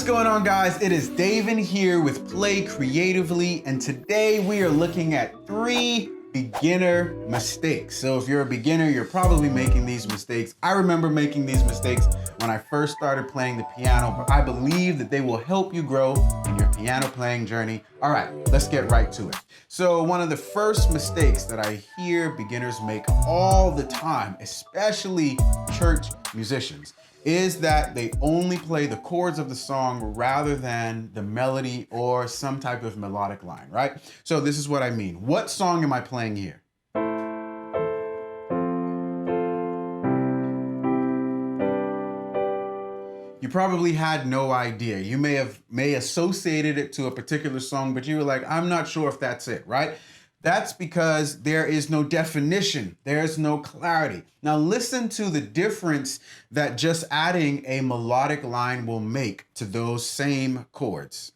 what's going on, guys? It is David here with Play Creatively, and today we are looking at 3 beginner mistakes. So if you're a beginner, you're probably making these mistakes. I remember making these mistakes when I first started playing the piano, but I believe that they will help you grow in your piano playing journey. All right, let's get right to it. So one of the first mistakes that I hear beginners make all the time, especially church musicians, is that they only play the chords of the song rather than the melody or some type of melodic line, right? So this is what I mean. What song am I playing here? You probably had no idea. You may associated it to a particular song, but you were like, I'm not sure if that's it, right? That's because there is no definition. There's no clarity. Now listen to the difference that just adding a melodic line will make to those same chords.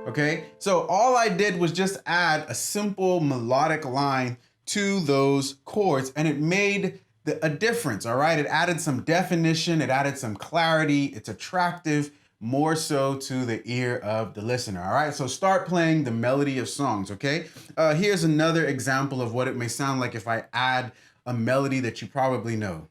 Okay, so all I did was just add a simple melodic line to those chords, and it made a difference, all right? It added some definition, it added some clarity, it's attractive more so to the ear of the listener, all right? So start playing the melody of songs, okay? Here's another example of what it may sound like if I add a melody that you probably know.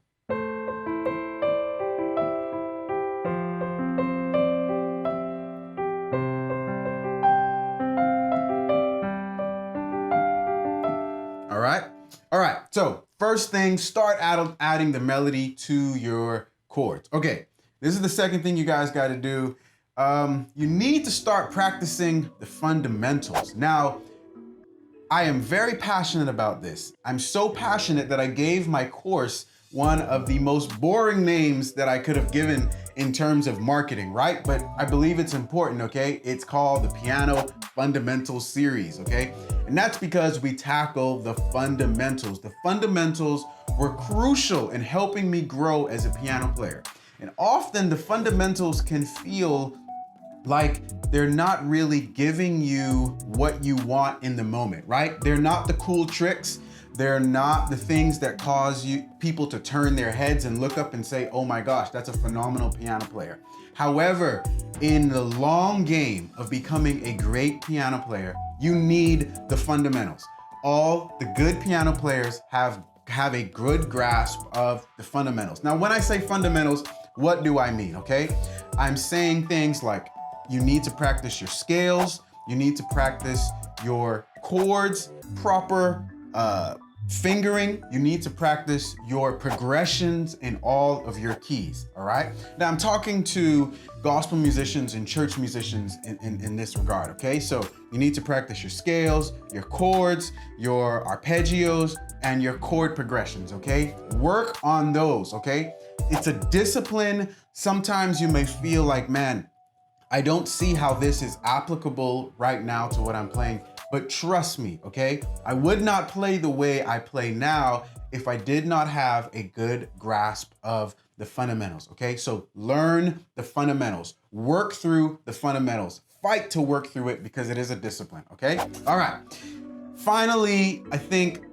All right, so first thing, start adding the melody to your chords. Okay, this is the second thing you guys got to do. You need to start practicing the fundamentals. Now, I am very passionate about this. I'm so passionate that I gave my course one of the most boring names that I could have given in terms of marketing, right? But I believe it's important, okay? It's called the Piano Fundamentals Series, okay? And that's because we tackle the fundamentals. The fundamentals were crucial in helping me grow as a piano player. And often the fundamentals can feel like they're not really giving you what you want in the moment, right? They're not the cool tricks. They're not the things that cause people to turn their heads and look up and say, oh my gosh, that's a phenomenal piano player. However, in the long game of becoming a great piano player, you need the fundamentals. All the good piano players have a good grasp of the fundamentals. Now, when I say fundamentals, what do I mean, okay? I'm saying things like you need to practice your scales, you need to practice your chords, proper fingering, you need to practice your progressions in all of your keys, all right? Now I'm talking to gospel musicians and church musicians in this regard, okay? So you need to practice your scales, your chords, your arpeggios, and your chord progressions, okay? Work on those, okay? It's a discipline. Sometimes you may feel like, man, I don't see how this is applicable right now to what I'm playing. But trust me, okay? I would not play the way I play now if I did not have a good grasp of the fundamentals, okay? So learn the fundamentals, work through the fundamentals, fight to work through it because it is a discipline, okay? All right. Finally, I think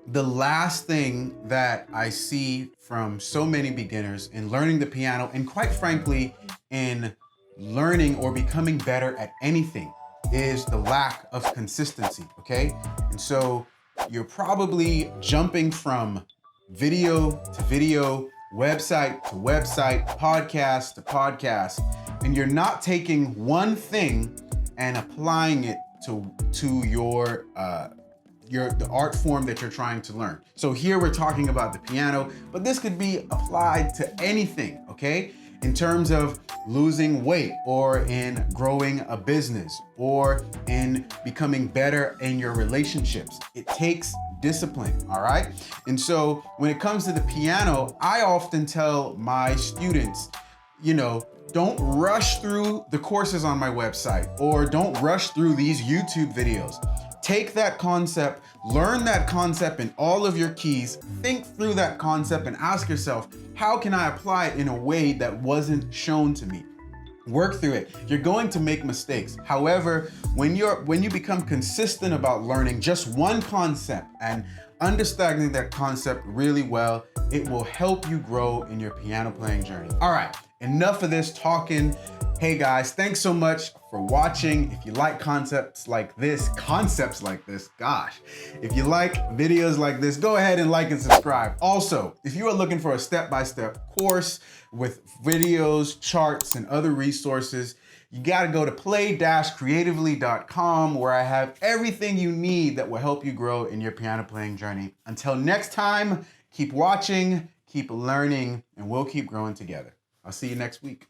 the last thing that I see from so many beginners in learning the piano, and quite frankly, in learning or becoming better at anything, is the lack of consistency, okay? And so you're probably jumping from video to video, website to website, podcast to podcast, and you're not taking one thing and applying it to the art form that you're trying to learn. So here we're talking about the piano, but this could be applied to anything, okay? In terms of losing weight, or in growing a business, or in becoming better in your relationships. It takes discipline, all right? And so when it comes to the piano, I often tell my students, don't rush through the courses on my website, or don't rush through these YouTube videos. Take that concept, learn that concept in all of your keys, think through that concept and ask yourself, how can I apply it in a way that wasn't shown to me? Work through it. You're going to make mistakes. However, when you become consistent about learning just one concept and understanding that concept really well, it will help you grow in your piano playing journey. All right, enough of this talking. Hey guys, thanks so much for watching. If you like concepts like this, gosh, if you like videos like this, go ahead and like and subscribe. Also, if you are looking for a step-by-step course with videos, charts, and other resources, you gotta go to play-creatively.com, where I have everything you need that will help you grow in your piano playing journey. Until next time, keep watching, keep learning, and we'll keep growing together. I'll see you next week.